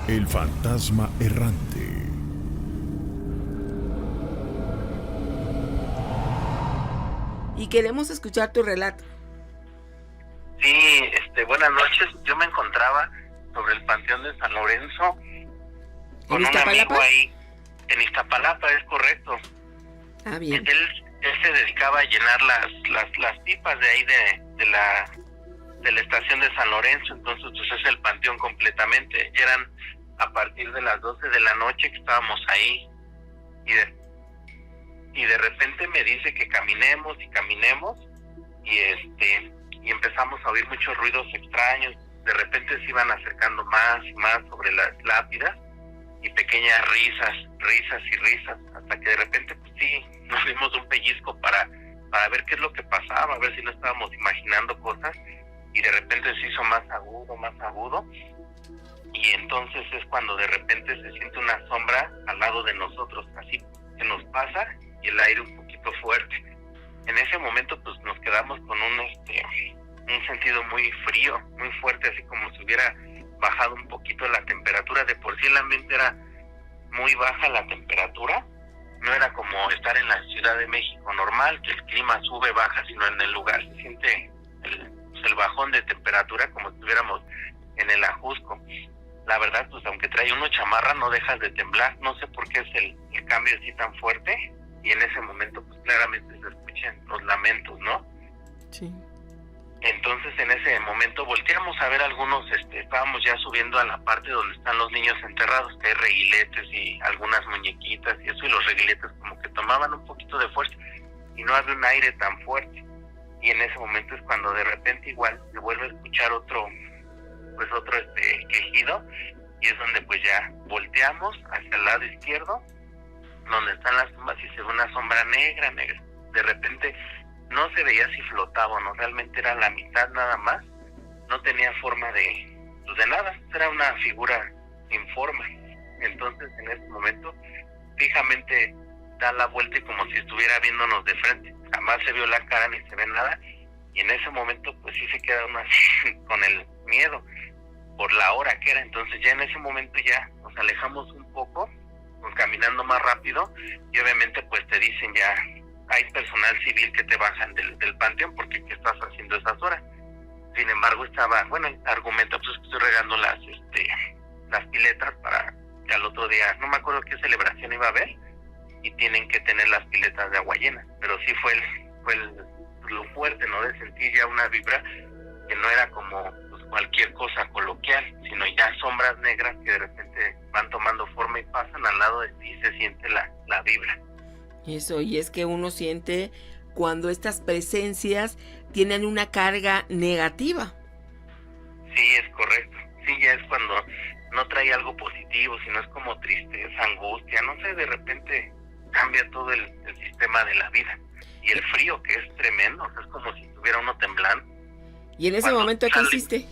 El fantasma errante. Y queremos escuchar tu relato. Sí, buenas noches. Yo me encontraba sobre el Panteón de San Lorenzo con un amigo ahí. En Iztapalapa, es correcto. Ah, bien. Él se dedicaba a llenar las pipas de ahí de la estación de San Lorenzo. Entonces pues es el panteón completamente. Y eran a partir de las 12 de la noche que estábamos ahí, y de repente me dice que caminemos y empezamos a oír muchos ruidos extraños. De repente se iban acercando más y más sobre las lápidas, y pequeñas risas, hasta que de repente pues sí, nos dimos un pellizco para ver qué es lo que pasaba, a ver si no estábamos imaginando cosas, y de repente se hizo más agudo, y entonces es cuando de repente se siente una sombra al lado de nosotros, así que nos pasa, y el aire un poquito fuerte. En ese momento pues nos quedamos con un sentido muy frío, muy fuerte, así como si hubiera bajado un poquito la temperatura. De por sí el ambiente era muy baja la temperatura, no era como estar en la Ciudad de México normal, que el clima sube, baja, sino en el lugar se siente el bajón de temperatura como si estuviéramos en el Ajusco. La verdad, pues aunque trae uno chamarra, no dejas de temblar. No sé por qué es el cambio así tan fuerte, y en ese momento pues claramente se escuchan los lamentos, ¿no? Sí. Entonces en ese momento volteamos a ver algunos, estábamos ya subiendo a la parte donde están los niños enterrados, que hay reguiletes y algunas muñequitas y eso, y los reguiletes como que tomaban un poquito de fuerza y no había un aire tan fuerte. Y en ese momento es cuando de repente igual se vuelve a escuchar otro quejido, y es donde pues ya volteamos hacia el lado izquierdo, donde están las tumbas, y se ve una sombra negra. De repente no se veía si flotaba o no, realmente era la mitad nada más, no tenía forma de nada, era una figura informe. Entonces en ese momento fijamente da la vuelta y como si estuviera viéndonos de frente, jamás se vio la cara ni se ve nada, y en ese momento pues sí se queda uno así con el miedo por la hora que era. Entonces ya en ese momento ya nos alejamos un poco, pues, caminando más rápido, y obviamente pues te dicen ya hay personal civil que te bajan del panteón porque ¿qué estás haciendo esas horas? Sin embargo argumenta pues que estoy regando las piletas para que al otro día, no me acuerdo qué celebración iba a haber, y tienen que tener las piletas de agua llena. Pero sí fue lo fuerte, ¿no? De sentir ya una vibra que no era como pues, cualquier cosa coloquial, sino ya sombras negras que de repente van tomando forma y pasan al lado de ti, y se siente la vibra. Eso, y es que uno siente cuando estas presencias tienen una carga negativa. Sí, es correcto. Sí, ya es cuando no trae algo positivo, sino es como tristeza, angustia, no sé, de repente cambia todo el sistema de la vida. Y el frío, que es tremendo, es como si estuviera uno temblando. ¿Y en ese momento qué hiciste?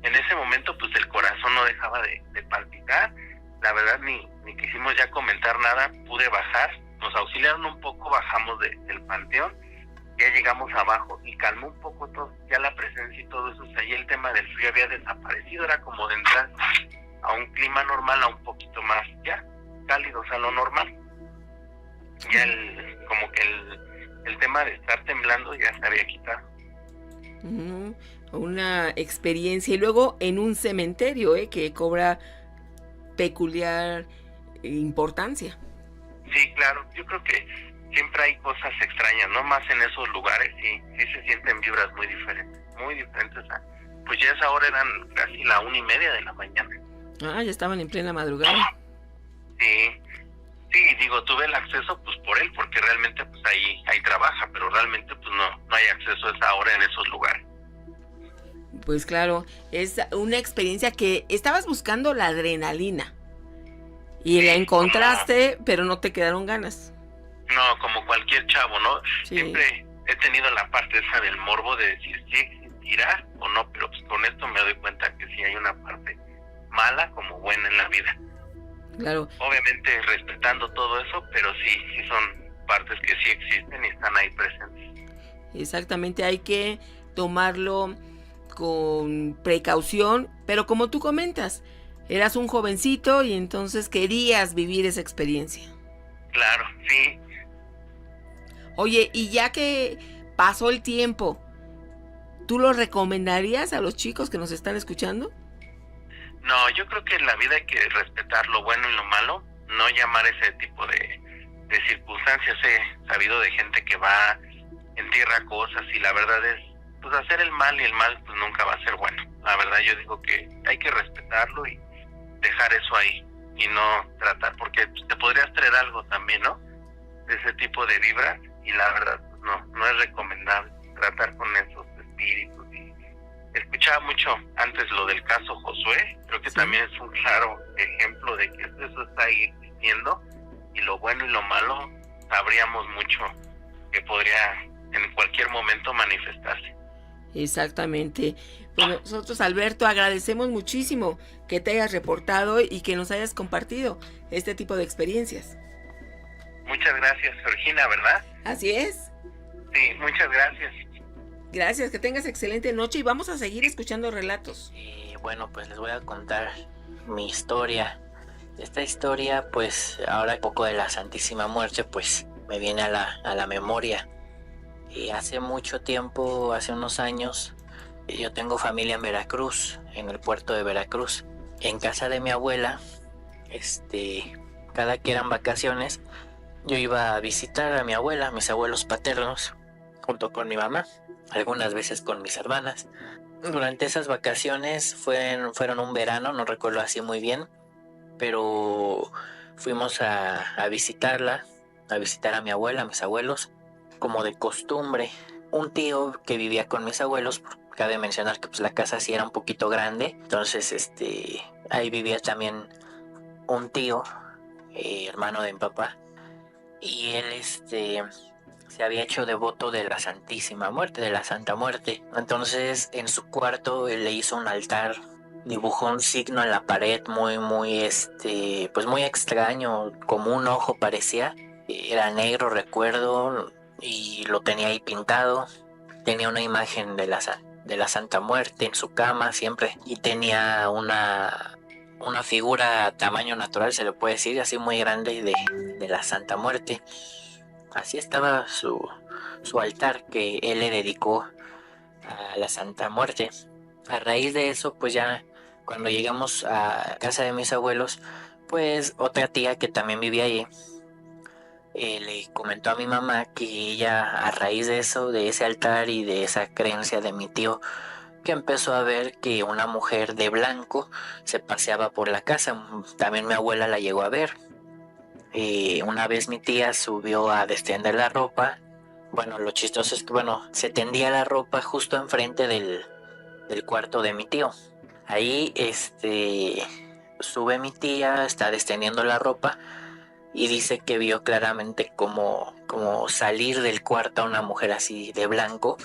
En ese momento pues el corazón no dejaba de palpitar. La verdad ni quisimos ya comentar nada, pude bajar, nos auxiliaron un poco, bajamos del panteón, ya llegamos abajo y calmó un poco todo, ya la presencia y todo eso, o sea, ya el tema del frío había desaparecido, era como de entrar a un clima normal, a un poquito más ya cálido, o sea, lo normal. Ya como que el tema de estar temblando ya se había quitado. Una experiencia, y luego en un cementerio, que cobra peculiar importancia. Sí, claro, yo creo que siempre hay cosas extrañas, ¿no? Más en esos lugares, sí se sienten vibras muy diferentes pues ya esa hora eran casi la 1:30 de la mañana. Ah, ya estaban en plena madrugada. Sí, digo, tuve el acceso pues por él, porque realmente pues ahí trabaja, pero realmente pues no hay acceso a esa hora en esos lugares. Pues claro, es una experiencia que estabas buscando la adrenalina y sí, la encontraste, pero no te quedaron ganas. No, como cualquier chavo, ¿no? Sí. Siempre he tenido la parte esa del morbo de decir si existirá o no, pero pues con esto me doy cuenta que sí hay una parte mala como buena en la vida. Claro. Obviamente respetando todo eso, pero sí son partes que sí existen y están ahí presentes. Exactamente, hay que tomarlo con precaución, pero como tú comentas, Eras un jovencito y entonces querías vivir esa experiencia. Claro, sí. Oye, y ya que pasó el tiempo, ¿tú lo recomendarías a los chicos que nos están escuchando? No, yo creo que en la vida hay que respetar lo bueno y lo malo, no llamar ese tipo de circunstancias. He sabido de gente que va, entierra cosas y la verdad es, pues hacer el mal, y el mal pues nunca va a ser bueno. La verdad yo digo que hay que respetarlo y dejar eso ahí y no tratar, porque pues, te podrías traer algo también, ¿no? De ese tipo de vibras, y la verdad pues, no es recomendable tratar con esos espíritus. Y escuchaba mucho antes lo del caso Josué, creo que Sí. también es un claro ejemplo de que eso está ahí existiendo, y lo bueno y lo malo sabríamos mucho que podría en cualquier momento manifestarse. Exactamente. Pues nosotros, Alberto, agradecemos muchísimo que te hayas reportado y que nos hayas compartido este tipo de experiencias. Muchas gracias, Georgina, ¿verdad? Así es. Sí, muchas gracias. Gracias, que tengas excelente noche y vamos a seguir escuchando relatos. Y bueno, pues les voy a contar mi historia. Esta historia, pues ahora un poco de la Santísima Muerte, pues me viene a la memoria. Y hace mucho tiempo, hace unos años, yo tengo familia en Veracruz, en el puerto de Veracruz. En casa de mi abuela, cada que eran vacaciones, yo iba a visitar a mi abuela, a mis abuelos paternos, junto con mi mamá, algunas veces con mis hermanas. Durante esas vacaciones fueron un verano, no recuerdo así muy bien, pero fuimos a visitarla, a visitar a mi abuela, a mis abuelos, como de costumbre. Un tío que vivía con mis abuelos, cabe mencionar que pues la casa sí era un poquito grande, entonces ahí vivía también un tío, hermano de mi papá, y él se había hecho devoto de la Santísima Muerte, de la Santa Muerte. Entonces en su cuarto él le hizo un altar, dibujó un signo en la pared muy pues muy extraño, como un ojo parecía, era negro recuerdo, y lo tenía ahí pintado. Tenía una imagen de la Santa Muerte en su cama siempre, y tenía una figura a tamaño natural, se le puede decir, así muy grande, de la Santa Muerte. Así estaba su altar que él le dedicó a la Santa Muerte. A raíz de eso, pues ya cuando llegamos a casa de mis abuelos, pues otra tía que también vivía allí, le comentó a mi mamá que ella, a raíz de eso, de ese altar y de esa creencia de mi tío, que empezó a ver que una mujer de blanco se paseaba por la casa. También mi abuela la llegó a ver. Una vez mi tía subió a destender la ropa. Bueno, lo chistoso es que, se tendía la ropa justo enfrente del cuarto de mi tío. Ahí, sube mi tía, está descendiendo la ropa y dice que vio claramente como salir del cuarto a una mujer así de blanco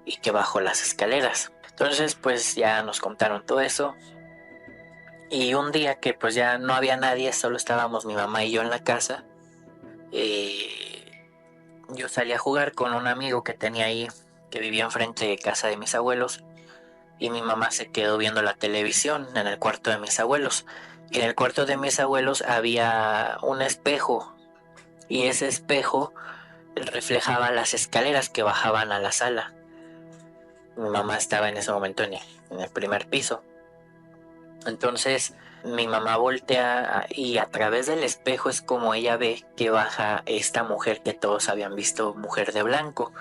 y que bajó las escaleras. Entonces, pues ya nos contaron todo eso. Y un día que pues ya no había nadie, solo estábamos mi mamá y yo en la casa, yo salí a jugar con un amigo que tenía ahí, que vivía enfrente de casa de mis abuelos, y mi mamá se quedó viendo la televisión en el cuarto de mis abuelos. Y en el cuarto de mis abuelos había un espejo, y ese espejo reflejaba las escaleras que bajaban a la sala. Mi mamá estaba en ese momento en el primer piso. Entonces mi mamá voltea y a través del espejo es como ella ve que baja esta mujer que todos habían visto, mujer de blanco.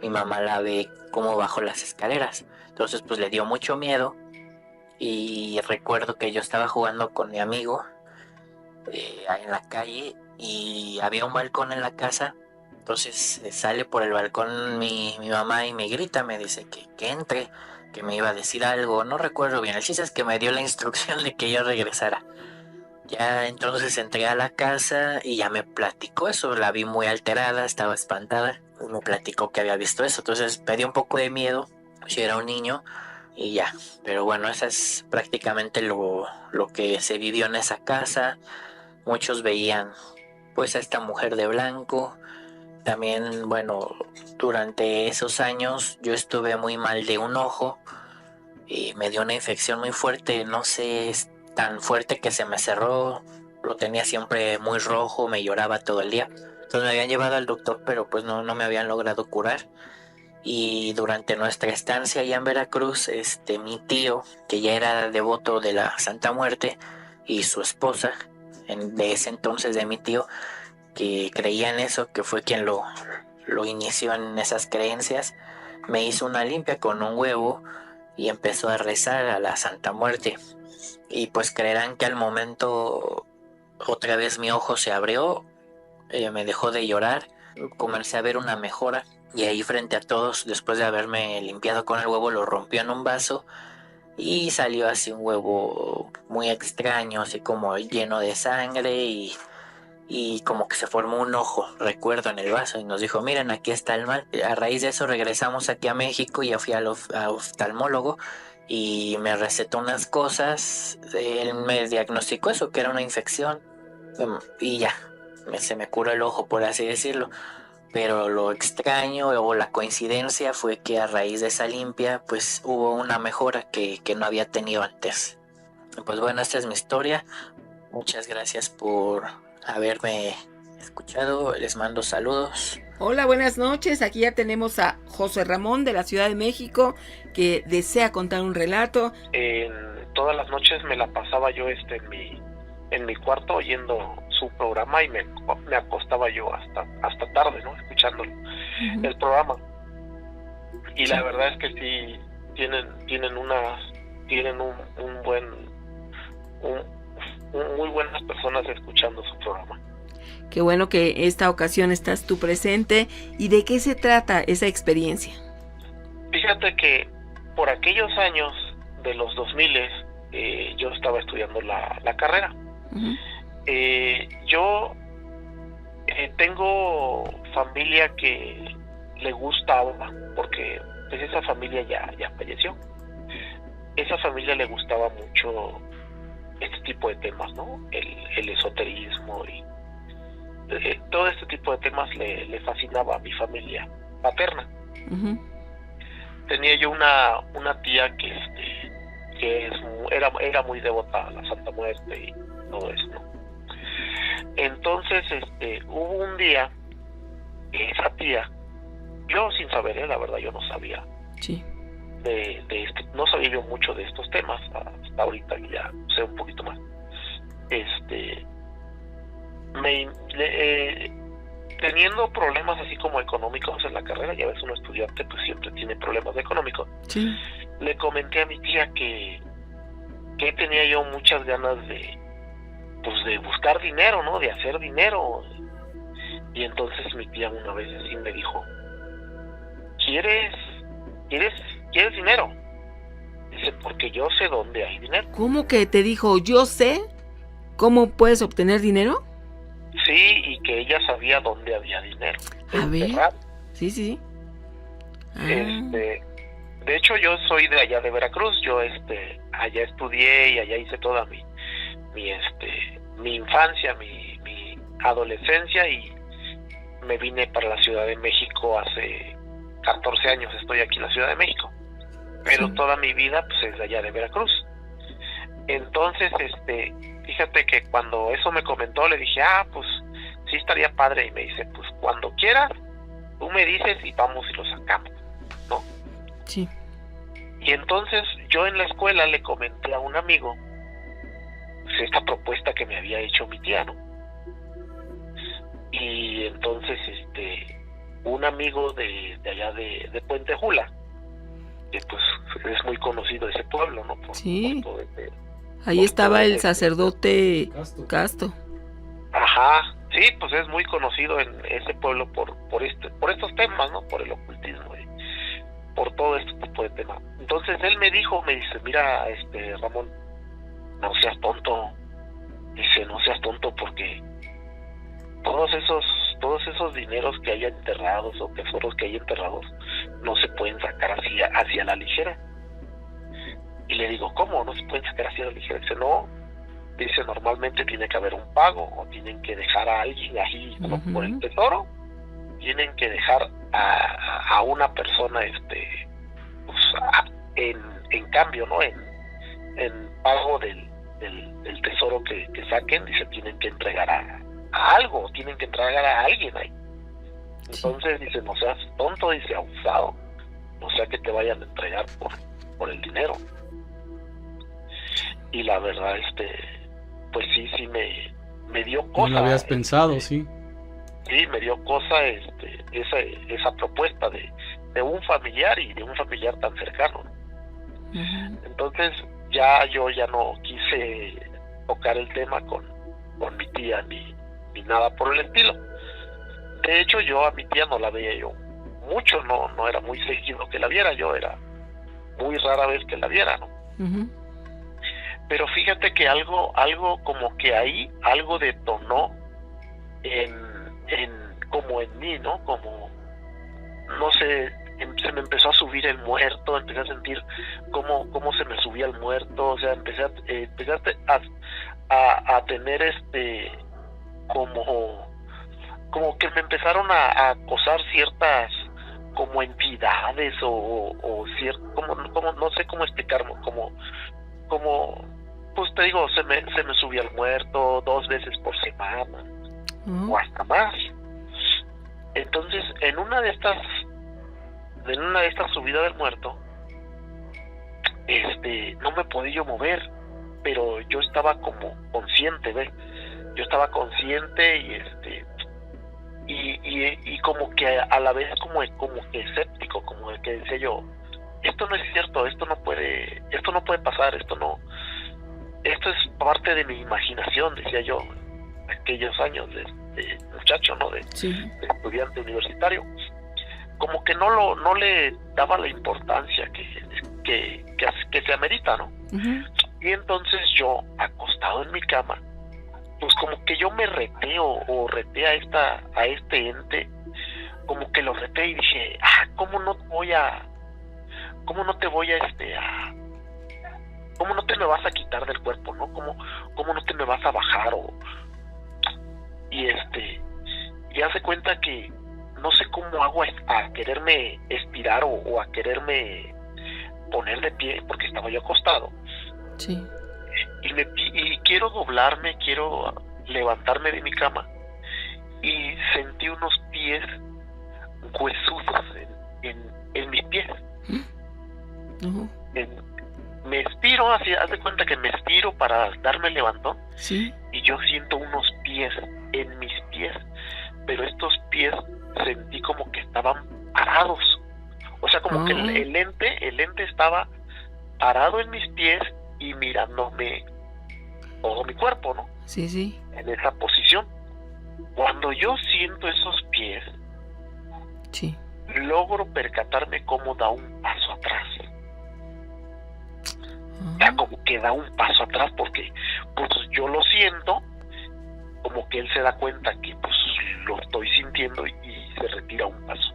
Mi mamá la ve como bajó las escaleras. Entonces pues le dio mucho miedo, y recuerdo que yo estaba jugando con mi amigo ahí en la calle, y había un balcón en la casa. Entonces sale por el balcón mi mamá y me grita, me dice que entre, que me iba a decir algo, no recuerdo bien. El chiste es que me dio la instrucción de que yo regresara. Ya entonces entré a la casa y ya me platicó eso, la vi muy alterada, estaba espantada, y me platicó que había visto eso. Entonces me dio un poco de miedo, si era un niño, y ya. Pero bueno, eso es prácticamente lo que se vivió en esa casa. Muchos veían pues a esta mujer de blanco. También, durante esos años yo estuve muy mal de un ojo y me dio una infección muy fuerte. No sé tan fuerte que se me cerró, lo tenía siempre muy rojo, me lloraba todo el día. Entonces me habían llevado al doctor, pero pues no me habían logrado curar. Y durante nuestra estancia allá en Veracruz, mi tío, que ya era devoto de la Santa Muerte, y su esposa, de ese entonces de mi tío, que creía en eso, que fue quien lo inició en esas creencias, me hizo una limpia con un huevo y empezó a rezar a la Santa Muerte. Y pues creerán que al momento otra vez mi ojo se abrió, me dejó de llorar, comencé a ver una mejora. Y ahí frente a todos, después de haberme limpiado con el huevo, lo rompió en un vaso y salió así un huevo muy extraño, así como lleno de sangre y como que se formó un ojo, recuerdo, en el vaso, y nos dijo, miren, aquí está el mal. A raíz de eso regresamos aquí a México y ya fui al oftalmólogo y me recetó unas cosas. Él me diagnosticó eso, que era una infección, y ya, se me curó el ojo, por así decirlo. Pero lo extraño o la coincidencia fue que a raíz de esa limpia pues hubo una mejora que no había tenido antes. Pues bueno, esta es mi historia. Muchas gracias por haberme escuchado. Les mando saludos. Hola, buenas noches. Aquí ya tenemos a José Ramón de la Ciudad de México, que desea contar un relato. Todas las noches me la pasaba yo en mi cuarto oyendo su programa y me acostaba yo hasta tarde, ¿no? Escuchando el programa. Y la verdad es que sí tienen muy buenas personas escuchando su programa. Qué bueno que esta ocasión estás tú presente. ¿Y de qué se trata esa experiencia? Fíjate que por aquellos años de los 2000 yo estaba estudiando la carrera. Uh-huh. Yo tengo familia que le gustaba, porque pues esa familia ya falleció. Esa familia le gustaba mucho este tipo de temas, ¿no? El esoterismo y todo este tipo de temas le fascinaba a mi familia paterna. Uh-huh. Tenía yo una tía que era muy devota a la Santa Muerte y todo eso, ¿no? Entonces hubo un día que esa tía, yo sin saber, la verdad yo no sabía, sí, no sabía yo mucho de estos temas, hasta ahorita ya sé un poquito más. Teniendo problemas así como económicos en la carrera, ya ves, un estudiante pues siempre tiene problemas económicos. Sí. Le comenté a mi tía que tenía yo muchas ganas de buscar dinero, ¿no? De hacer dinero. Y entonces mi tía una vez así me dijo, ¿quieres dinero? Dice, porque yo sé dónde hay dinero. ¿Cómo que te dijo, yo sé cómo puedes obtener dinero? Sí, y que ella sabía dónde había dinero. A ver. Sí. De hecho, yo soy de allá de Veracruz. Yo allá estudié y allá hice toda mi infancia, mi adolescencia, y me vine para la Ciudad de México hace 14 años. Estoy aquí en la Ciudad de México, pero sí, toda mi vida pues es de allá de Veracruz. Entonces, fíjate que cuando eso me comentó, le dije, pues sí estaría padre, y me dice, pues cuando quieras, tú me dices y vamos y lo sacamos, ¿no? Sí. Y entonces yo en la escuela le comenté a un amigo pues esta propuesta que me había hecho mi tía, ¿no? Y entonces un amigo de allá de Puente Jula, que pues es muy conocido ese pueblo, ¿no? Sí. Por ahí estaba el sacerdote Casto. Ajá, sí, pues es muy conocido en ese pueblo por estos temas, ¿no? Por el ocultismo, por todo este tipo de temas. Entonces él me dice, mira, Ramón, no seas tonto. Dice, no seas tonto, porque todos esos dineros que hay enterrados o tesoros que hay enterrados no se pueden sacar hacia la ligera. Y le digo, ¿cómo? ¿No se pueden sacar hacia la ligera? Dice, no. Dice, normalmente tiene que haber un pago, o tienen que dejar a alguien ahí, como por el tesoro, tienen que dejar a una persona pues, en cambio, ¿no? En pago el tesoro que saquen, dice, tienen que entregar a algo, tienen que entregar a alguien ahí. Entonces dice, no seas tonto, dice, abusado, no sea que te vayan a entregar por el dinero. Y la verdad, pues sí me dio cosa. No lo habías pensado, sí. Sí, me dio cosa esa propuesta de un familiar, y de un familiar tan cercano. Entonces yo ya no quise tocar el tema con mi tía ni nada por el estilo. De hecho, yo a mi tía no la veía yo mucho, no era muy seguido que la viera, yo era muy rara vez que la viera, ¿no? Pero fíjate que algo como que ahí algo detonó como en mí, ¿no? Como, no sé, se me empezó a subir el muerto, empecé a sentir cómo se me subía el muerto, o sea, empecé a tener como que me empezaron a acosar ciertas como entidades o como no sé cómo explicarlo, como pues te digo, se me subía el muerto 2 veces por semana o hasta más. Entonces, en una de estas subidas del muerto, no me podía yo mover, pero yo estaba como consciente, ¿ves? Yo estaba consciente y como que a la vez como que escéptico, como de que decía yo, esto no es cierto, esto no puede pasar, esto es parte de mi imaginación, decía yo, aquellos años de muchacho, ¿no? De estudiante universitario. Como que no le daba la importancia que se amerita, ¿no? Y entonces yo, acostado en mi cama, pues como que yo me reté o reté a este ente, como que lo reté y dije, ¿cómo no te me vas a quitar del cuerpo, ¿no? ¿Cómo no te me vas a bajar? Y hace cuenta que no sé cómo hago a quererme estirar o a quererme poner de pie, porque estaba yo acostado. Sí. Y quiero doblarme, quiero levantarme de mi cama, y sentí unos pies huesudos en mis pies. Me estiro, así, haz de cuenta que me estiro para darme el levantón, sí, y yo siento unos pies en mis pies, pero estos pies sentí como que estaban parados, o sea, como que el ente estaba parado en mis pies y mirándome todo mi cuerpo, ¿no? Sí, sí. En esa posición. Cuando yo siento esos pies, sí, logro percatarme cómo da un paso atrás. Ya como que da un paso atrás, porque pues yo lo siento, como que él se da cuenta que pues lo estoy sintiendo y se retira un paso.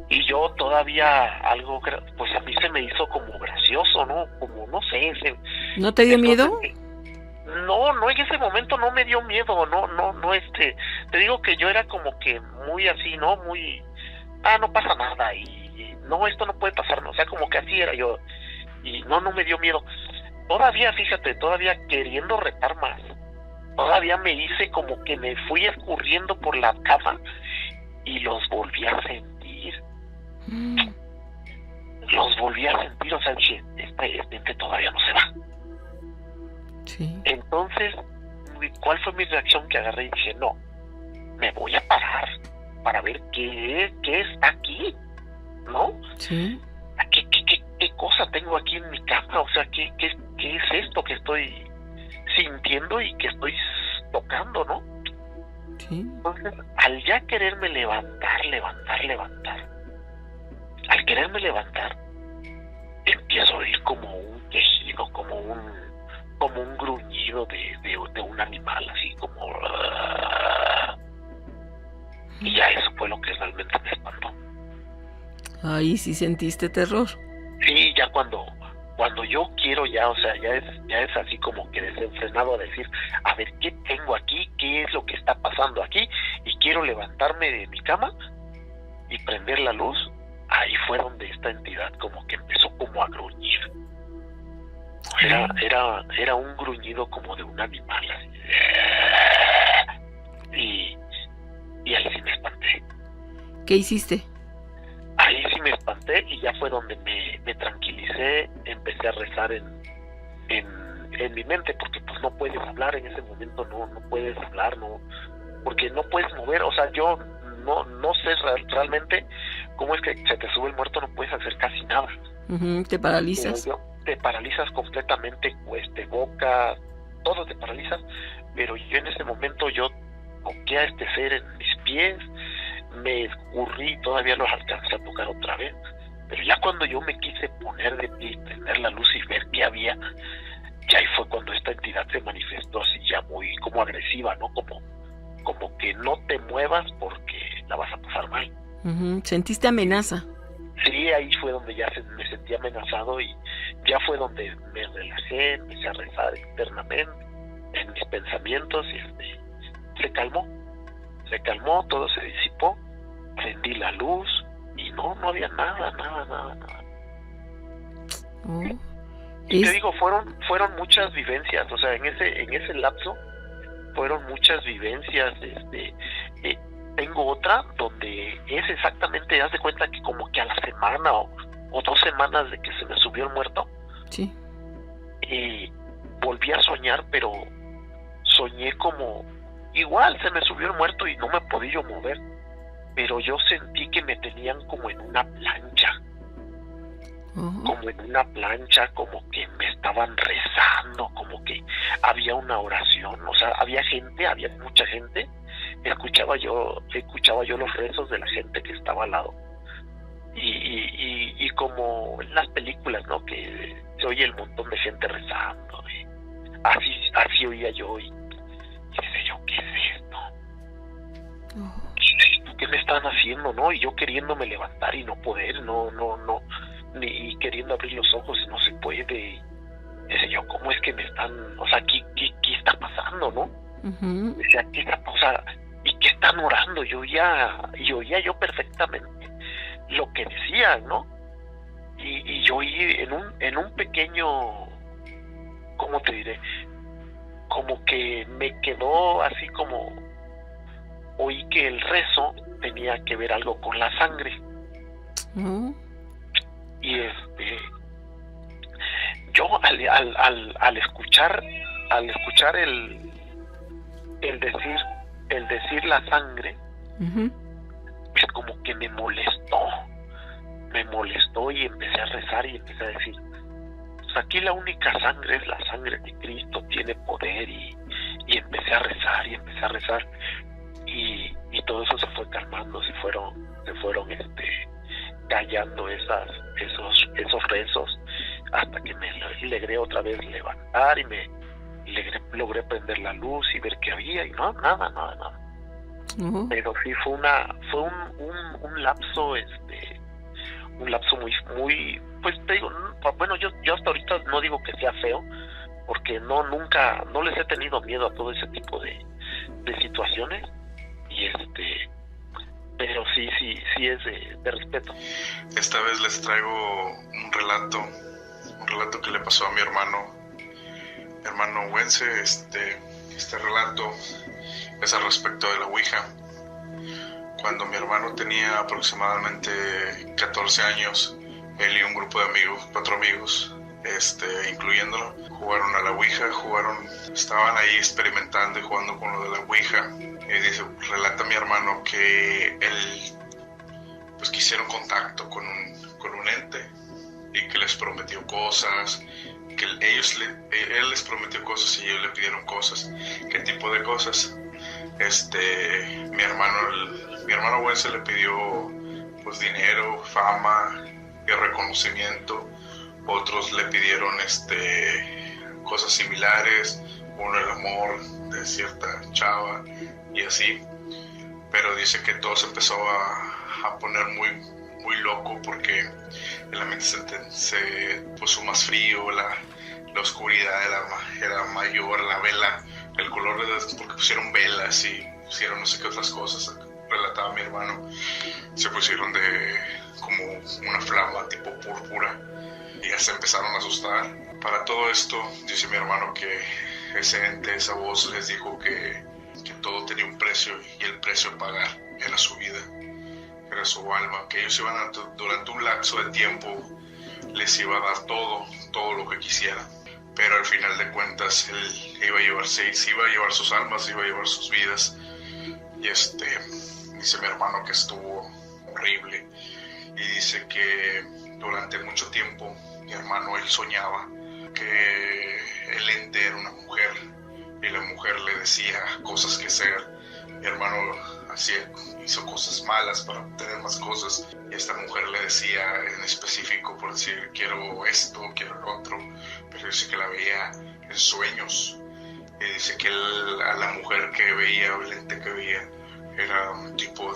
Y yo todavía algo, pues a mí se me hizo como gracioso, ¿no? Como no sé. ¿No te dio miedo? No, en ese momento no me dio miedo, no, te digo que yo era como que muy así, ¿no? Muy, no pasa nada, y no, esto no puede pasar, ¿no? O sea, como que así era yo, y no me dio miedo. Todavía, fíjate, queriendo retar más, todavía me hice como que me fui escurriendo por la cama y los volví a sentir. Los volví a sentir, o sea, dije, este ente todavía no se va. Sí. Entonces, ¿cuál fue mi reacción? Que agarré y dije, no, me voy a parar para ver qué está aquí, ¿no? Sí. ¿Qué cosa tengo aquí en mi cama? O sea, ¿qué es esto que estoy sintiendo y que estoy tocando, no? Sí. Entonces, al ya quererme levantar, al quererme levantar, empiezo a oír como un quejido, como un gruñido de un animal, así como... Y ya eso fue lo que realmente me espantó. Ahí sí sentiste terror. Sí, ya cuando yo quiero ya, o sea, ya es así como que desenfrenado a decir, a ver, ¿qué tengo aquí? ¿Qué es lo que está pasando aquí? Y quiero levantarme de mi cama y prender la luz. Ahí fue donde esta entidad como que empezó como a gruñir. Era un gruñido como de un animal así. Y ahí sí me espanté. ¿Qué hiciste? Ahí sí me espanté y ya fue donde me tranquilicé, empecé a rezar en mi mente, porque pues no puedes hablar en ese momento, no puedes hablar, no, porque no puedes mover. O sea, yo no sé realmente cómo es que se te sube el muerto, no puedes hacer casi nada. ¿Te paralizas? Te paralizas completamente, boca, todo te paralizas, pero yo en ese momento yo toqué a este ser en mis pies, me escurrí, todavía los alcancé a tocar otra vez, pero ya cuando yo me quise poner de pie, prender la luz y ver qué había, ya ahí fue cuando esta entidad se manifestó así ya muy como agresiva, ¿no? Como que no te muevas porque la vas a pasar mal. ¿Sentiste amenaza? Sí, ahí fue donde ya me sentí amenazado y ya fue donde me relajé, empecé a rezar internamente en mis pensamientos y se calmó, todo se disipó, prendí la luz y no había nada. Y te digo, fueron muchas vivencias, o sea, en ese lapso fueron muchas vivencias. Tengo otra donde es exactamente, haz de cuenta que como que a la semana o 2 semanas de que se me subió el muerto, sí, volví a soñar, pero soñé como igual se me subió el muerto y no me podía yo mover, pero yo sentí que me tenían como en una plancha. Como en una plancha, como que me estaban rezando, como que había una oración, o sea, había mucha gente, escuchaba yo los rezos de la gente que estaba al lado, y como en las películas, ¿no? Que se oye el montón de gente rezando, y así oía yo, y decía yo, ¿qué es esto? ¿Qué me están haciendo, no? Y yo queriéndome levantar y no poder, ni queriendo abrir los ojos y no se puede. Decía yo, ¿cómo es que me están, o sea, qué está pasando, no? Decía, ¿qué está pasando? ¿Y qué están orando? Yo oía yo perfectamente lo que decían, ¿no? Y yo oí en un pequeño, ¿cómo te diré? Como que me quedó así como, oí que el rezo tenía que ver algo con la sangre. Y yo al escuchar el decir la sangre, pues como que me molestó y empecé a rezar y empecé a decir, pues aquí la única sangre es la sangre de Cristo, tiene poder, y empecé a rezar y todo eso se fue calmando, se fueron callando esos rezos, hasta que me logré otra vez levantar y logré prender la luz y ver qué había, y nada. Pero sí fue un lapso, un lapso muy, pues te digo, bueno, yo hasta ahorita no digo que sea feo, porque nunca les he tenido miedo a todo ese tipo de situaciones, y pero sí es de respeto. Esta vez les traigo un relato que le pasó a mi hermano Wense. Este relato es al respecto de la Ouija. Cuando mi hermano tenía aproximadamente 14 años, él y un grupo de amigos, 4 amigos, incluyéndolo, jugaron a la Ouija, estaban ahí experimentando y jugando con lo de la Ouija. Y relata mi hermano que él, pues, que hicieron contacto con un ente y que les prometió cosas, que él les prometió cosas y ellos le pidieron cosas. ¿Qué tipo de cosas? Mi hermano Wenzel le pidió, pues, dinero, fama y reconocimiento. Otros le pidieron cosas similares, uno el amor de cierta chava y así, pero dice que todo se empezó a poner muy loco, porque el ambiente se puso más frío, la oscuridad era mayor, la vela, el color porque pusieron velas y pusieron no sé qué otras cosas, relataba mi hermano, se pusieron de como una flama tipo púrpura y ya se empezaron a asustar, Para todo esto, dice mi hermano que ese ente, esa voz les dijo que todo tenía un precio y el precio a pagar era su vida, era su alma, que ellos iban durante un lapso de tiempo les iba a dar todo lo que quisieran, pero al final de cuentas él iba a llevar sus almas, iba a llevar sus vidas. Y dice mi hermano que estuvo horrible, y dice que durante mucho tiempo mi hermano, él soñaba que el ente era una mujer y la mujer le decía cosas que hacer. Mi hermano hizo cosas malas para obtener más cosas, y esta mujer le decía en específico, por decir, quiero esto, quiero lo otro, pero dice que la veía en sueños, y dice que a la mujer que veía, el ente que veía, era un tipo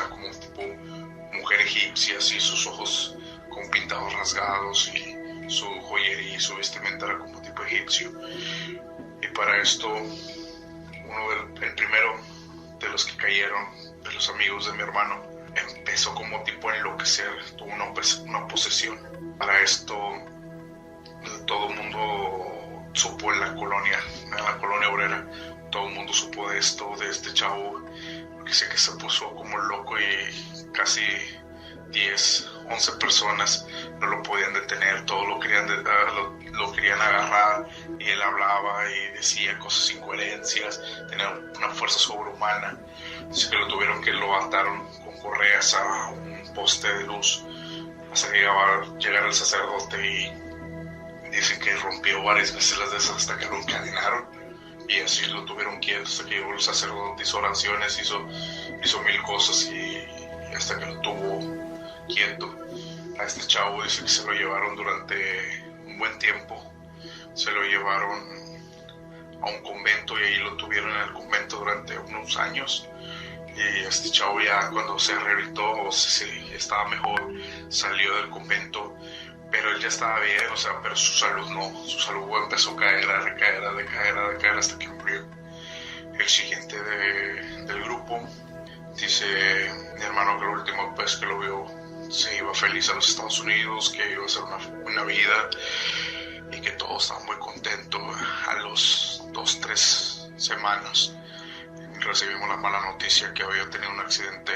como un tipo mujer egipcia, así, sus ojos con pintados rasgados, y su joyería y su vestimenta era como tipo egipcio. Y para esto, el primero de los que cayeron, de los amigos de mi hermano, empezó como tipo a enloquecer, tuvo una posesión. Para esto, todo el mundo supo en la colonia obrera, todo el mundo supo de esto, de este chavo, porque sé que se puso como loco y casi 10, 11 personas no lo podían detener, todos lo querían agarrar, y él hablaba y decía cosas incoherencias, tenía una fuerza sobrehumana. Así que lo ataron con correas a un poste de luz hasta que llegar el sacerdote, y dicen que rompió varias veces las de esas hasta que lo encadenaron, y así lo tuvieron quieto hasta que llegó el sacerdote, hizo oraciones, hizo mil cosas, y hasta que lo tuvo quieto. A este chavo dice que se lo llevaron durante un buen tiempo, se lo llevaron a un convento y ahí lo tuvieron en el convento durante unos años. Y este chavo, ya cuando se rehabilitó o estaba mejor, salió del convento, pero él ya estaba bien, pero su salud no, su salud empezó a caer, a decaer hasta que murió. El siguiente del grupo dice mi hermano que la última vez que lo vio se iba feliz a los Estados Unidos, que iba a hacer una vida, y que todos estaban muy contentos. A los 2-3 semanas recibimos la mala noticia que había tenido un accidente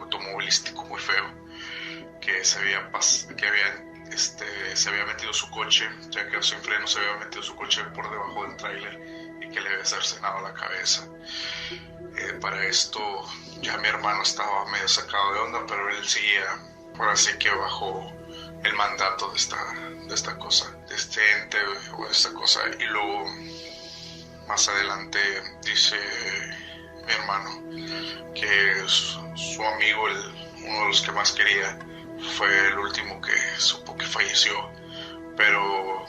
automovilístico muy feo, que se había metido su coche, ya que sin freno se había metido su coche por debajo del tráiler y que le había cercenado la cabeza. Para esto ya mi hermano estaba medio sacado de onda, pero él seguía, ahora sí que bajo el mandato de esta cosa, de este ente o de esta cosa. Y luego más adelante dice mi hermano que su amigo, uno de los que más quería, fue el último que supo que falleció, pero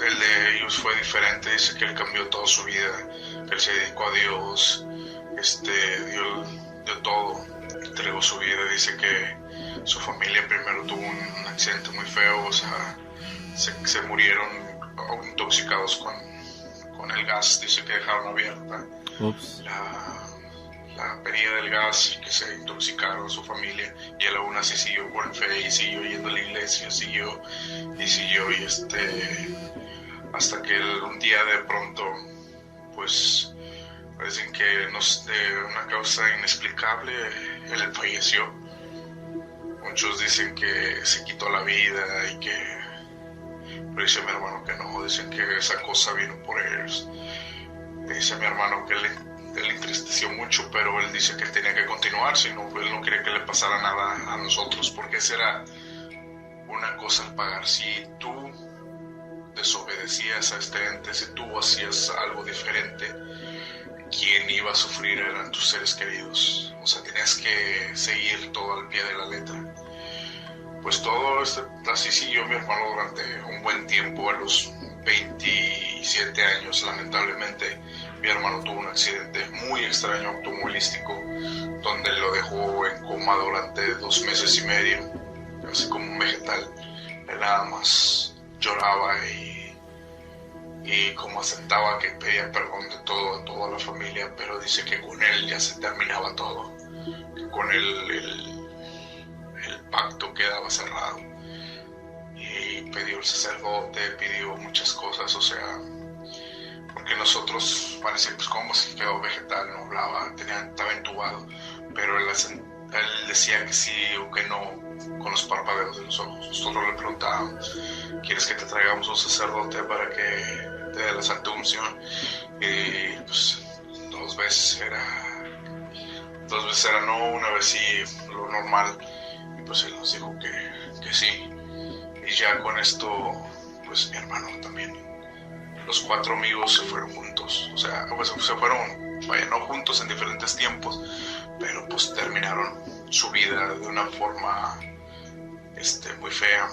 el de ellos fue diferente. Dice que él cambió toda su vida, él se dedicó a Dios, dio todo, entregó su vida. Dice que su familia primero tuvo un accidente muy feo, se murieron intoxicados con el gas. Dice que dejaron abierta la perilla del gas, y que se intoxicaron su familia, y él aún así siguió con fe y siguió yendo a la iglesia, siguió y hasta que un día de pronto, pues dicen que de una causa inexplicable él falleció. Muchos dicen que se quitó la vida pero dice mi hermano que no, dicen que esa cosa vino por ellos. Dice mi hermano que él entristeció mucho, pero él dice que él tenía que continuar, sino él no quería que le pasara nada a nosotros, porque esa era una cosa al pagar. Si tú desobedecías a este ente, si tú hacías algo diferente, quien iba a sufrir eran tus seres queridos. Tenías que seguir todo al pie de la letra. Pues todo así siguió mi hermano durante un buen tiempo. A los 27 años, lamentablemente, mi hermano tuvo un accidente muy extraño automovilístico, donde lo dejó en coma durante 2 meses y medio, así como un vegetal. Él nada más lloraba y como aceptaba que pedía perdón de toda la familia, pero dice que con él ya se terminaba todo, que con él el pacto quedaba cerrado. Y pidió el sacerdote, pidió muchas cosas, o sea, porque nosotros, van a decir, pues cómo se quedó vegetal, no hablaba, estaba entubado, pero él decía que sí o que no con los parpadeos de los ojos. Nosotros le preguntábamos, ¿quieres que te traigamos un sacerdote para que te dé la santa unción? Y pues dos veces era no, una vez sí, lo normal, y pues él nos dijo que sí. Y ya con esto, pues mi hermano también, los 4 amigos se fueron juntos, o sea, pues se fueron, vaya, no juntos en diferentes tiempos, pero pues terminaron su vida de una forma muy fea.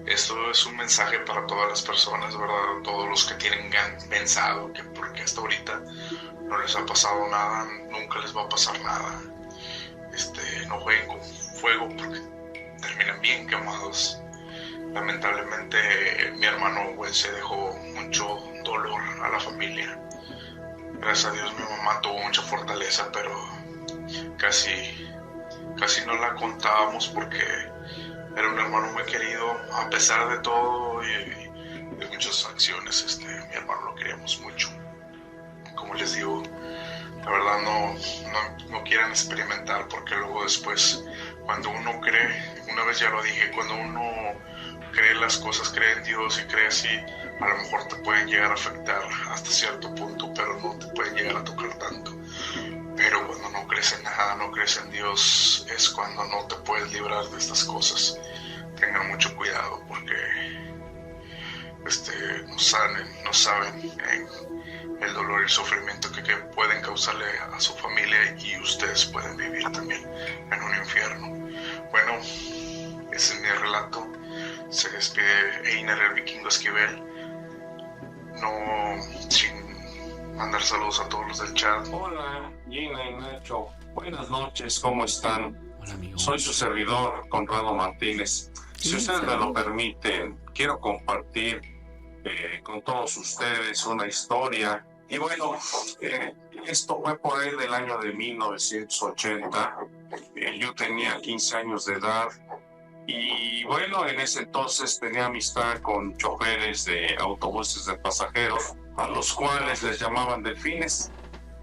Esto es un mensaje para todas las personas, ¿verdad? Todos los que tienen pensado que porque hasta ahorita no les ha pasado nada, nunca les va a pasar nada. No jueguen con fuego porque terminan bien quemados. Lamentablemente mi hermano se dejó mucho dolor a la familia. Gracias a Dios mi mamá tuvo mucha fortaleza, pero casi no la contábamos porque era un hermano muy querido, a pesar de todo y de muchas acciones. Mi hermano lo queríamos mucho. Como les digo, la verdad no quieran experimentar, porque luego después, cuando uno cree, una vez ya lo dije, cuando uno cree las cosas, cree en Dios y cree así, a lo mejor te pueden llegar a afectar hasta cierto punto, pero no te pueden llegar a tocar tanto. Pero cuando no crees en nada, no crees en Dios, es cuando no te puedes librar de estas cosas. Tengan mucho cuidado porque no saben el dolor y el sufrimiento que pueden causarle a su familia, y ustedes pueden vivir también en un infierno. Bueno, ese es mi relato. Se despide Einar el Vikingo Esquivel, no sin mandar saludos a todos los del chat. Hola, Gina y Nacho. Buenas noches, ¿cómo están? Hola, amigo. Soy su servidor, Conrado Martínez. Si ustedes me lo permiten, quiero compartir con todos ustedes una historia. Y bueno, esto fue por ahí del año de 1980. Yo tenía 15 años de edad. Y bueno, en ese entonces tenía amistad con choferes de autobuses de pasajeros, a los cuales les llamaban delfines.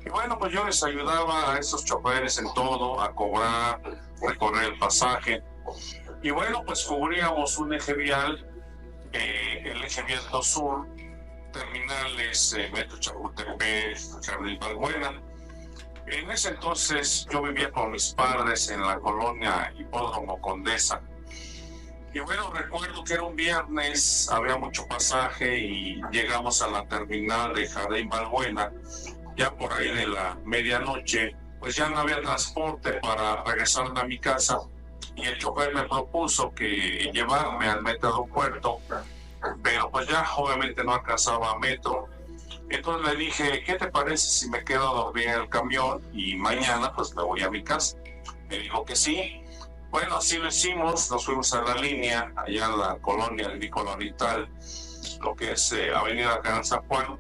Y bueno, pues yo les ayudaba a esos choferes en todo, a cobrar, recorrer el pasaje. Y bueno, pues cubríamos un eje vial, el eje vial 2 Sur, terminales Metro Chapultepec, Jardín Balbuena. En ese entonces yo vivía con mis padres en la colonia Hipódromo Condesa. Y bueno, recuerdo que era un viernes, había mucho pasaje y llegamos a la terminal de Jardín Balbuena. Ya por ahí de la medianoche, pues ya no había transporte para regresarme a mi casa, y el chofer me propuso que llevarme al metro aeropuerto, pero pues ya obviamente no alcanzaba a metro. Entonces le dije, ¿qué te parece si me quedo a dormir en el camión y mañana pues me voy a mi casa? Me dijo que sí. Bueno, así lo hicimos, nos fuimos a la línea, allá en la colonia agrícola oriental, lo que es Avenida Gran San Juan.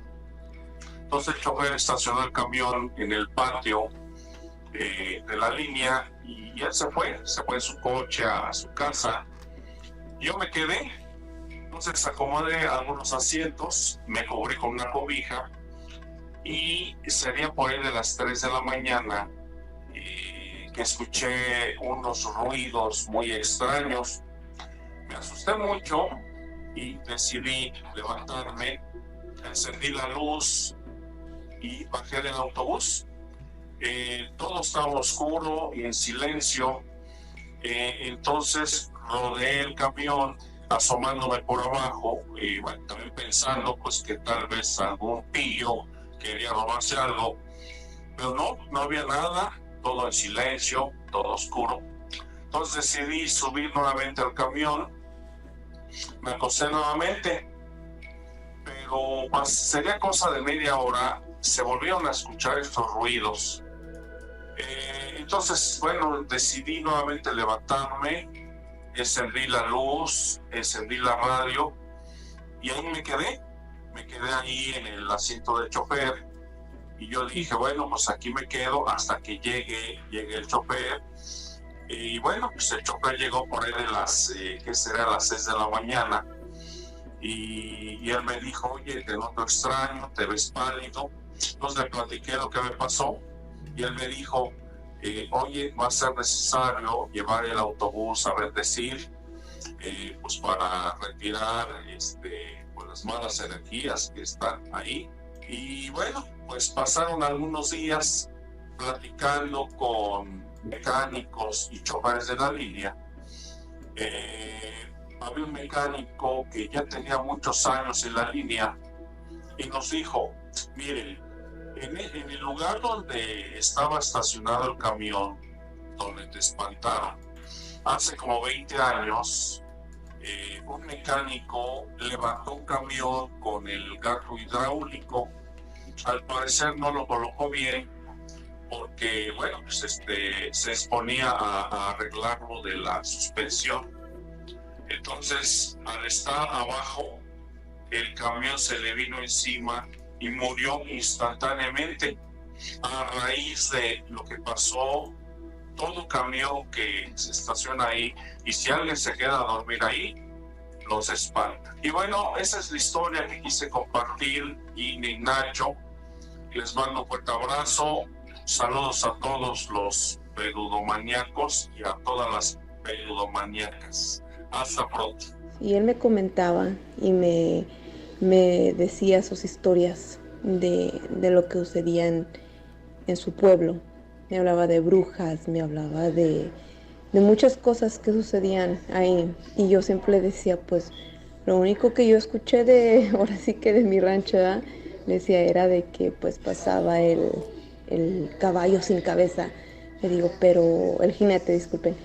Entonces el chofer estacionó el camión en el patio de la línea y él se fue en su coche a su casa. Yo me quedé, entonces acomodé algunos asientos, me cubrí con una cobija y sería por ahí de las 3 de la mañana que escuché unos ruidos muy extraños. Me asusté mucho y decidí levantarme, encendí la luz y bajé del autobús. Todo estaba oscuro y en silencio. Entonces rodeé el camión asomándome por abajo y bueno, también pensando pues que tal vez algún pillo quería robarse algo, pero no había nada, todo en silencio, todo oscuro. Entonces decidí subir nuevamente al camión, me acosté nuevamente, pero sería cosa de media hora, se volvieron a escuchar estos ruidos. Entonces, bueno, decidí nuevamente levantarme, encendí la luz, encendí la radio y ahí me quedé ahí en el asiento del chofer. Y yo dije, bueno, pues aquí me quedo hasta que llegue el chofer Y bueno, pues el chofer llegó por ahí de las, ¿qué será? Las 6 de la mañana. Y él me dijo, oye, te noto extraño, te ves pálido. Entonces le platiqué lo que me pasó. Y él me dijo, oye, va a ser necesario llevar el autobús a Bendecir, pues para retirar pues las malas energías que están ahí. Y bueno, pues pasaron algunos días platicando con mecánicos y choferes de la línea. Había un mecánico que ya tenía muchos años en la línea y nos dijo, miren, en el lugar donde estaba estacionado el camión, donde te espantaron, hace como 20 años, un mecánico levantó un camión con el gato hidráulico. Al parecer no lo colocó bien porque, bueno, pues se exponía a arreglarlo de la suspensión. Entonces, al estar abajo, el camión se le vino encima y murió instantáneamente. A raíz de lo que pasó, todo camión que se estaciona ahí, y si alguien se queda a dormir ahí, los espanta. Y bueno, esa es la historia que quise compartir, y Nacho, les mando un fuerte abrazo, saludos a todos los peludomaníacos y a todas las peludomaníacas. Hasta pronto. Y él me comentaba y me decía sus historias de lo que sucedía en su pueblo. Me hablaba de brujas, me hablaba de muchas cosas que sucedían ahí. Y yo siempre le decía, pues, lo único que yo escuché ahora sí que de mi rancho, ¿verdad? Le decía, era de que pues pasaba el caballo sin cabeza. Le digo, pero, el jinete, disculpen.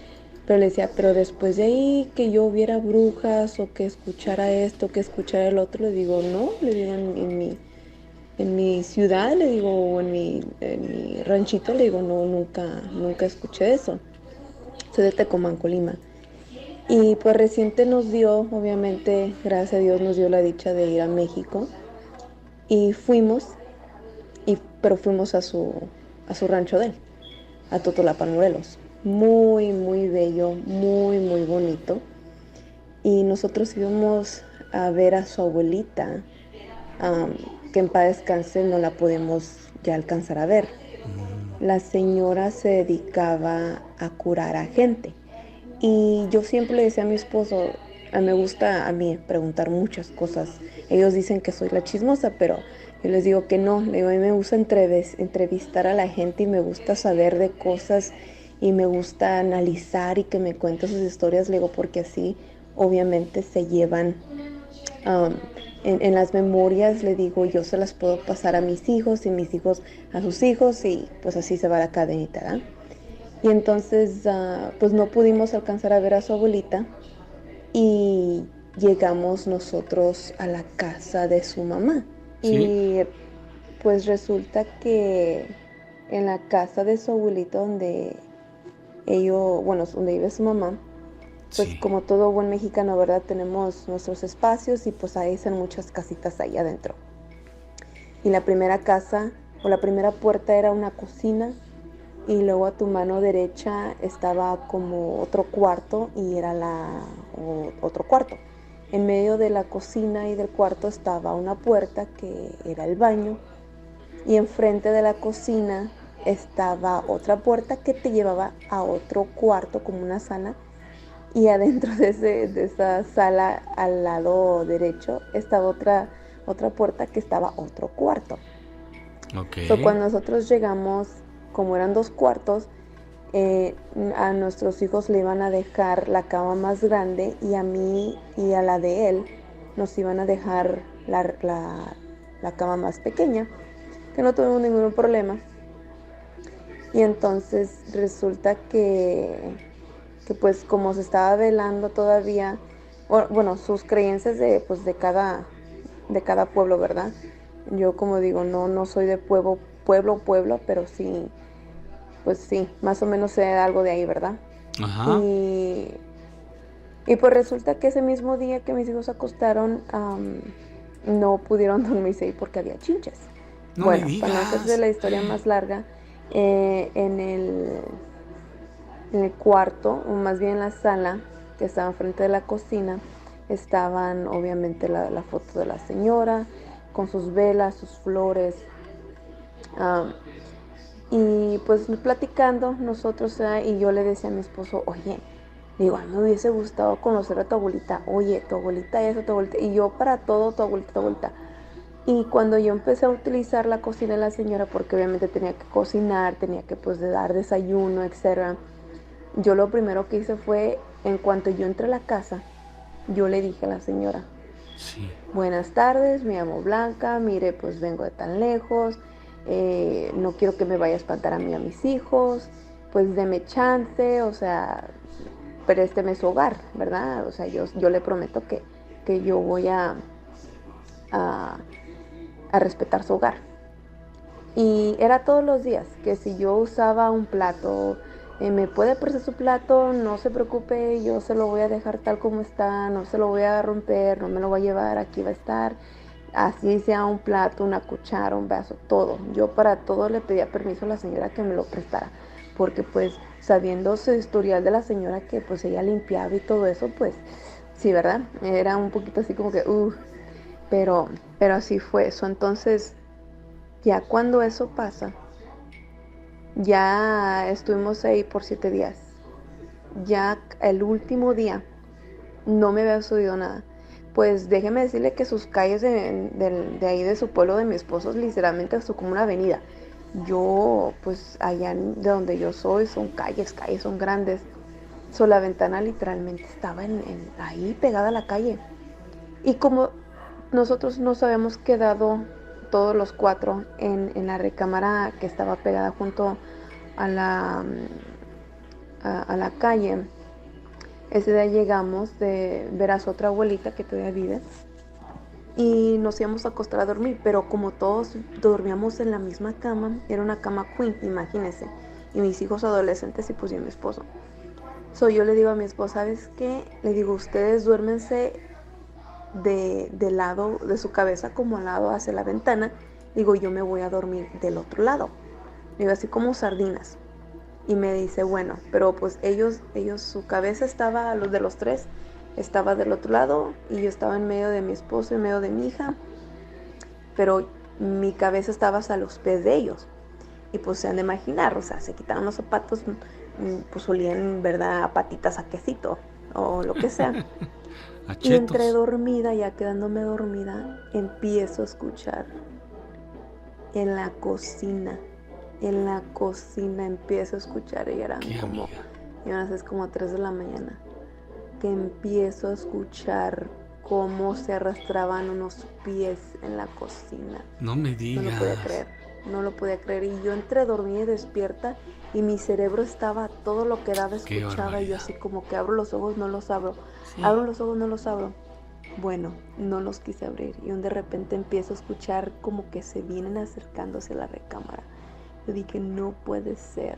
Pero le decía, pero después de ahí que yo viera brujas o que escuchara esto, que escuchara el otro, le digo, no, le digo, en mi ciudad, le digo, o en mi ranchito, le digo, no, nunca escuché eso. Soy de Tecomán, Colima. Y pues reciente nos dio, obviamente, gracias a Dios nos dio la dicha de ir a México. Y fuimos, pero fuimos a su rancho de él, a Totolapan, Morelos. Muy, muy bello, muy, muy bonito. Y nosotros íbamos a ver a su abuelita, que en paz descanse, no la podemos ya alcanzar a ver. La señora se dedicaba a curar a gente. Y yo siempre le decía a mi esposo, me gusta a mí preguntar muchas cosas. Ellos dicen que soy la chismosa, pero yo les digo que no. Le digo, a mí me gusta entrevistar a la gente y me gusta saber de cosas y me gusta analizar y que me cuente sus historias. Le digo, porque así obviamente se llevan en las memorias. Le digo, yo se las puedo pasar a mis hijos y mis hijos a sus hijos y pues así se va la cadenita, ¿verdad? Y entonces pues no pudimos alcanzar a ver a su abuelita y llegamos nosotros a la casa de su mamá. ¿Sí? Y pues resulta que en la casa de su abuelito donde vive su mamá, pues sí, como todo buen mexicano, ¿verdad? Tenemos nuestros espacios y pues ahí son muchas casitas ahí adentro. Y la primera casa o la primera puerta era una cocina y luego a tu mano derecha estaba como otro cuarto y era otro cuarto. En medio de la cocina y del cuarto estaba una puerta que era el baño y enfrente de la cocina estaba otra puerta que te llevaba a otro cuarto como una sala y adentro de esa sala al lado derecho estaba otra puerta que estaba otro cuarto. Okay. So, cuando nosotros llegamos, como eran dos cuartos, a nuestros hijos le iban a dejar la cama más grande y a mí y a la de él nos iban a dejar la cama más pequeña, que no tuvimos ningún problema. Y entonces resulta que pues como se estaba velando todavía, bueno, sus creencias de cada pueblo, ¿verdad? Yo como digo, no soy de pueblo, pero sí, pues sí, más o menos sé algo de ahí, ¿verdad? Ajá. Y pues resulta que ese mismo día que mis hijos se acostaron, no pudieron dormirse ahí porque había chinches. No, bueno, para no hacerse la historia más larga, en el cuarto, o más bien en la sala, que estaba enfrente de la cocina, estaban obviamente la foto de la señora, con sus velas, sus flores. Y pues platicando nosotros, y yo le decía a mi esposo, oye, digo, a mí me hubiese gustado conocer a tu abuelita. Oye, tu abuelita eso, tu abuelita. Y yo para todo, tu abuelita, tu abuelita. Y cuando yo empecé a utilizar la cocina de la señora, porque obviamente tenía que cocinar, tenía que pues dar desayuno, etc. Yo lo primero que hice fue, en cuanto yo entré a la casa, yo le dije a la señora, Sí. buenas tardes, me llamo Blanca, mire, pues vengo de tan lejos, no quiero que me vaya a espantar a mí y a mis hijos, pues deme chance, o sea, présteme su hogar, ¿verdad? O sea, yo le prometo que yo voy a respetar su hogar. Y era todos los días, que si yo usaba un plato, me puede prestar su plato, no se preocupe, yo se lo voy a dejar tal como está, no se lo voy a romper, no me lo voy a llevar, aquí va a estar. Así sea un plato, una cuchara, un vaso, todo. Yo para todo le pedía permiso a la señora que me lo prestara, porque pues sabiendo su historial de la señora, que pues ella limpiaba y todo eso, pues sí, ¿verdad? Era un poquito así como que, pero así fue eso. Entonces, ya cuando eso pasa, ya estuvimos ahí por 7 días. Ya el último día no me había sucedido nada. Pues déjeme decirle que sus calles de ahí de su pueblo de mi esposo literalmente son como una avenida. Yo, pues allá de donde yo soy, son calles son grandes. La ventana literalmente estaba ahí pegada a la calle. Y como nosotros nos habíamos quedado todos los 4 en la recámara que estaba pegada junto a la calle, ese día llegamos de ver a su otra abuelita que todavía vive y nos íbamos a acostar a dormir, pero como todos dormíamos en la misma cama, era una cama queen, imagínense, y mis hijos adolescentes y pues yo y mi esposo. Yo le digo a mi esposo, ¿sabes qué? Le digo, ustedes duérmense de lado de su cabeza como al lado hacia la ventana. Digo, yo me voy a dormir del otro lado. Digo, así como sardinas. Y me dice, bueno, pero pues ellos, su cabeza estaba, los de los 3, estaba del otro lado y yo estaba en medio de mi esposo, en medio de mi hija, pero mi cabeza estaba hasta los pies de ellos. Y pues se han de imaginar, o sea, se quitaron los zapatos, pues olían, ¿verdad?, a patitas a quesito o lo que sea. Y entre dormida, ya quedándome dormida, empiezo a escuchar en la cocina empiezo a escuchar, y eran como, es como 3 de la mañana, que empiezo a escuchar cómo se arrastraban unos pies en la cocina. No me digas. No lo podía creer, y yo entre dormida y despierta, y mi cerebro estaba todo lo que daba, escuchaba, y yo así como que abro los ojos, no los abro, abro los ojos, no los abro. Bueno, no los quise abrir, y de repente empiezo a escuchar como que se vienen acercándose a la recámara. Yo dije, no puede ser.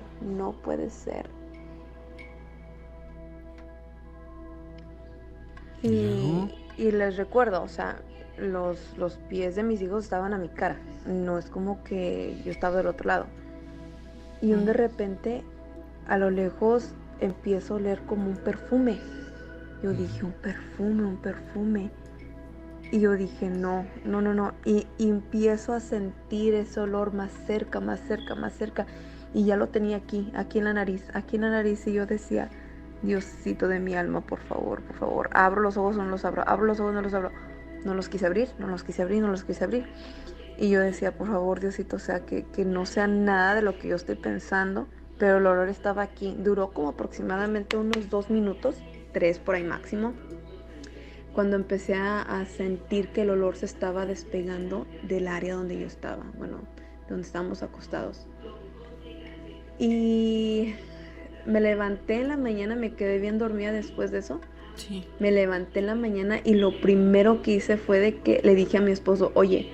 Y les recuerdo, o sea, los pies de mis hijos estaban a mi cara. No es como que yo estaba del otro lado. Y de repente, a lo lejos, empiezo a oler como un perfume. Yo dije, un perfume. Y yo dije, no. Y empiezo a sentir ese olor más cerca. Y ya lo tenía aquí en la nariz. Y yo decía, Diosito de mi alma, por favor. Abro los ojos, no los abro. No los quise abrir. Y yo decía, por favor, Diosito, o sea, que no sea nada de lo que yo estoy pensando. Pero el olor estaba aquí. Duró como aproximadamente unos 2 minutos, 3 por ahí máximo, cuando empecé a sentir que el olor se estaba despegando del área donde yo estaba, donde estábamos acostados. Y me levanté en la mañana, me quedé bien dormida después de eso. Sí. Me levanté en la mañana y lo primero que hice fue de que le dije a mi esposo, oye,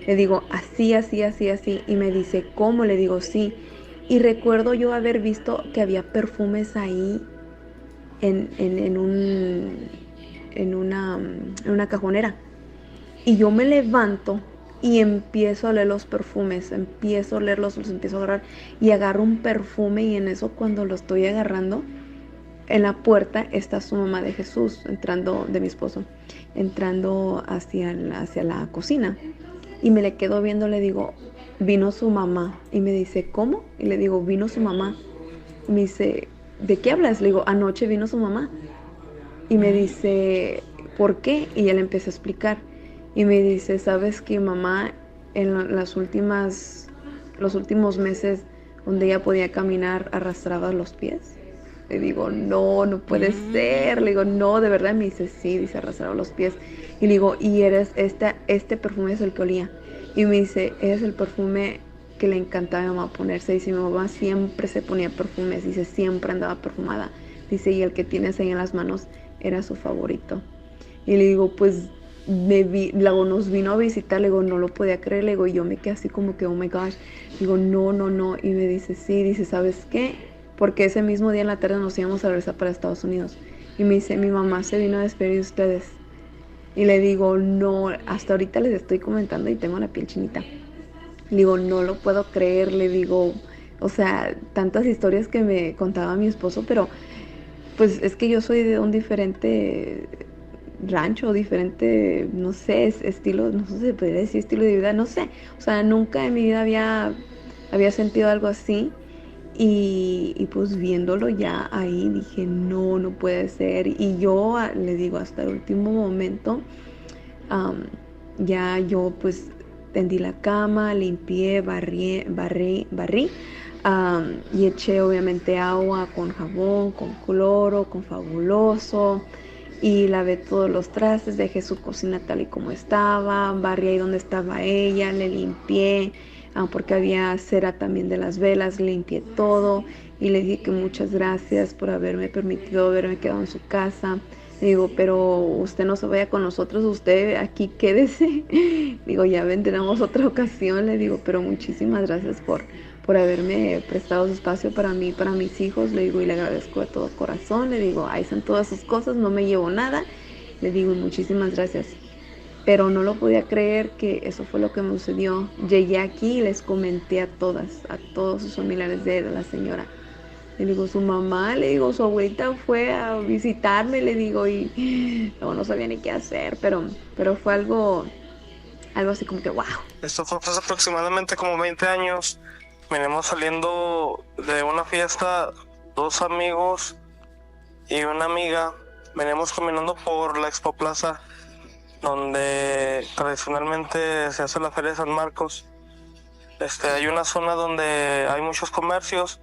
le digo, así. Y me dice, ¿cómo? Le digo, sí. Y recuerdo yo haber visto que había perfumes ahí en una cajonera. Y yo me levanto y empiezo a oler los perfumes, empiezo a olerlos, los empiezo a agarrar y agarro un perfume y en eso cuando lo estoy agarrando, en la puerta está su mamá de Jesús, entrando, de mi esposo, entrando hacia la cocina y me le quedo viendo, le digo, vino su mamá y me dice, ¿cómo? Y le digo, vino su mamá. Y me dice, ¿de qué hablas? Le digo, anoche vino su mamá. Y me dice, ¿por qué? Y él empezó a explicar. Y me dice, ¿sabes qué, mamá? En los últimos meses donde ella podía caminar, arrastraba los pies. Le digo, no puede ser. Le digo, no, de verdad. Me dice, sí, dice, arrastraba los pies. Y le digo, y este perfume es el que olía. Y me dice, es el perfume que le encantaba a mi mamá ponerse. Dice, mi mamá siempre se ponía perfumes. Dice, siempre andaba perfumada. Dice, y el que tienes ahí en las manos era su favorito. Y le digo, pues, luego nos vino a visitar. Le digo, no lo podía creer. Le digo, y yo me quedé así como que, oh my gosh. Digo, no. Y me dice, sí. Dice, ¿sabes qué? Porque ese mismo día en la tarde nos íbamos a regresar para Estados Unidos. Y me dice, mi mamá se vino a despedir de ustedes. Y le digo, no, hasta ahorita les estoy comentando y tengo la piel chinita. Le digo, no lo puedo creer. Le digo, o sea, tantas historias que me contaba mi esposo, pero pues es que yo soy de un diferente rancho, diferente, no sé, estilo, no sé si se podría decir estilo de vida, no sé. O sea, nunca en mi vida había sentido algo así. Y pues viéndolo ya ahí dije, no puede ser. Y yo le digo, hasta el último momento, ya yo pues tendí la cama, limpié, barrí, y eché obviamente agua con jabón, con cloro, con Fabuloso. Y lavé todos los trastes, dejé su cocina tal y como estaba, barrí ahí donde estaba ella, le limpié. Porque había cera también de las velas, limpié todo y le dije que muchas gracias por haberme permitido haberme quedado en su casa. Le digo, pero usted no se vaya con nosotros, usted aquí quédese. Digo, ya vendremos otra ocasión, le digo, pero muchísimas gracias por haberme prestado su espacio para mí, para mis hijos, le digo, y le agradezco de todo corazón. Le digo, ahí están todas sus cosas, no me llevo nada. Le digo, muchísimas gracias. Pero no lo podía creer que eso fue lo que me sucedió. Llegué aquí y les comenté a todos sus familiares de la señora. Le digo, su mamá, le digo, su abuelita fue a visitarme, le digo, y luego no sabía ni qué hacer, pero fue algo así como que wow. Esto fue hace aproximadamente como 20 años. Venimos saliendo de una fiesta, 2 amigos y una amiga. Venimos caminando por la Expo Plaza, donde tradicionalmente se hace la Feria de San Marcos. Hay una zona donde hay muchos comercios.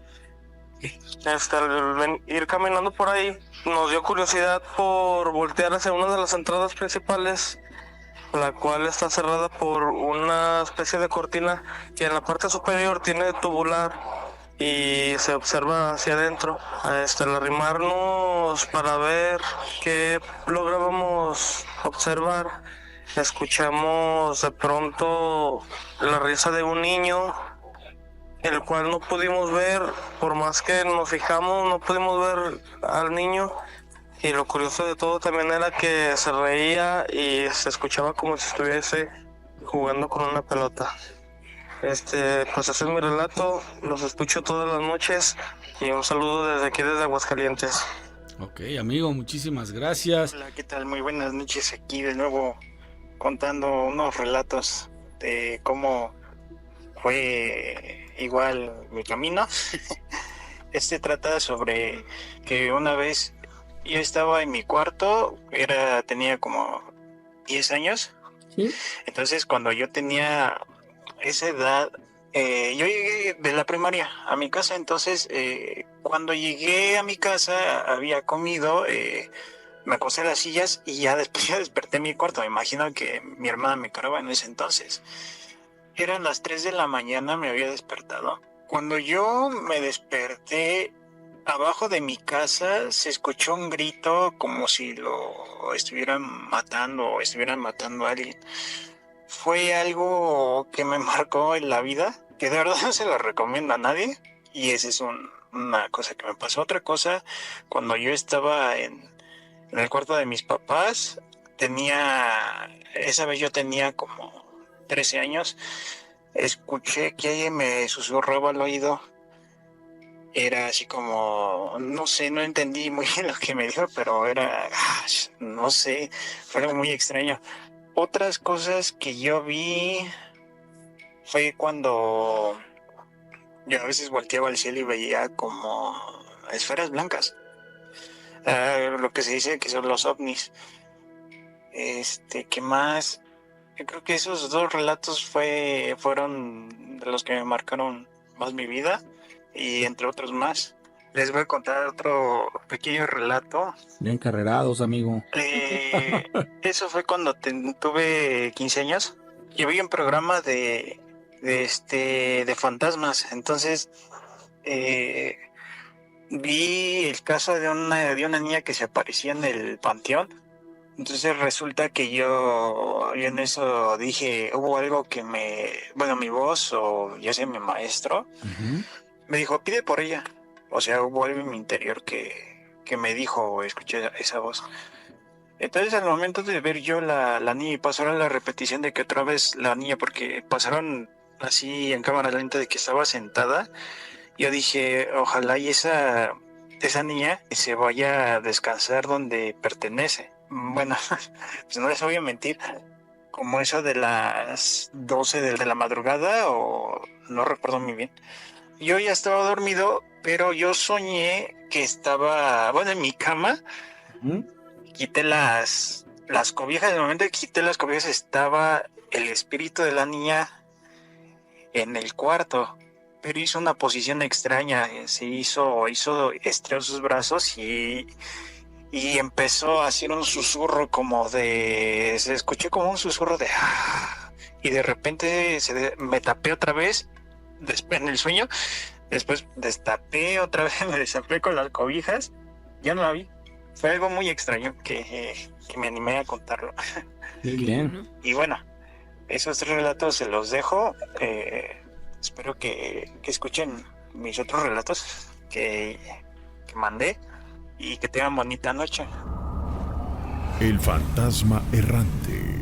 Al ir caminando por ahí, nos dio curiosidad por voltear hacia una de las entradas principales, la cual está cerrada por una especie de cortina que en la parte superior tiene tubular y se observa hacia adentro. Al arrimarnos para ver qué lográbamos observar, escuchamos de pronto la risa de un niño, el cual no pudimos ver, por más que nos fijamos, no pudimos ver al niño. Y lo curioso de todo también era que se reía y se escuchaba como si estuviese jugando con una pelota. Pues ese es mi relato, los escucho todas las noches y un saludo desde aquí, desde Aguascalientes. Ok, amigo, muchísimas gracias. Hola, ¿qué tal? Muy buenas noches, aquí de nuevo contando unos relatos de cómo fue igual mi camino. Trata sobre que una vez yo estaba en mi cuarto, tenía como 10 años. ¿Sí? Entonces cuando yo tenía esa edad, yo llegué de la primaria a mi casa. Entonces cuando llegué a mi casa había comido, me acosté en las sillas y ya después ya desperté en mi cuarto. Me imagino que mi hermana me cargaba en ese entonces. Eran las 3 de la mañana, me había despertado. Cuando yo me desperté, abajo de mi casa se escuchó un grito como si lo estuvieran matando o estuvieran matando a alguien. Fue algo que me marcó en la vida, que de verdad no se lo recomiendo a nadie. Y esa es una cosa que me pasó. Otra cosa, cuando yo estaba en el cuarto de mis papás, esa vez yo tenía como 13 años, escuché que alguien me susurraba al oído. Era así como, no sé, no entendí muy bien lo que me dijo, pero era, no sé, fue algo muy extraño. Otras cosas que yo vi fue cuando yo a veces volteaba al cielo y veía como esferas blancas. Lo que se dice que son los ovnis. ¿Qué más? Yo creo que esos dos relatos fueron de los que me marcaron más mi vida, y entre otros más. Les voy a contar otro pequeño relato. Bien carrerados, amigo. Eso fue cuando tuve 15 años. Yo vi un programa de fantasmas. Entonces vi el caso de una niña que se aparecía en el panteón. Entonces resulta que yo en eso dije, hubo algo que mi voz, o ya sea mi maestro, me dijo, pide por ella. O sea, hubo algo en mi interior que me dijo, escuché esa voz. Entonces al momento de ver yo la niña y pasaron la repetición de que otra vez la niña, porque pasaron así en cámara lenta de que estaba sentada, yo dije, ojalá y esa niña se vaya a descansar donde pertenece. Bueno, pues no les voy a mentir, como eso de las 12 de la madrugada, o no recuerdo muy bien. Yo ya estaba dormido, pero yo soñé que estaba, en mi cama. Quité las cobijas. En el momento que quité las cobijas estaba el espíritu de la niña en el cuarto, pero hizo una posición extraña. Estiró sus brazos y empezó a hacer un susurro se escuchó como un susurro de y de repente me tapé otra vez en el sueño. Después destapé otra vez, me destapé con las cobijas, ya no la vi. Fue algo muy extraño que me animé a contarlo. Bien. Y bueno, esos 3 relatos se los dejo. Espero que escuchen mis otros relatos que mandé, y que tengan bonita noche. El fantasma errante.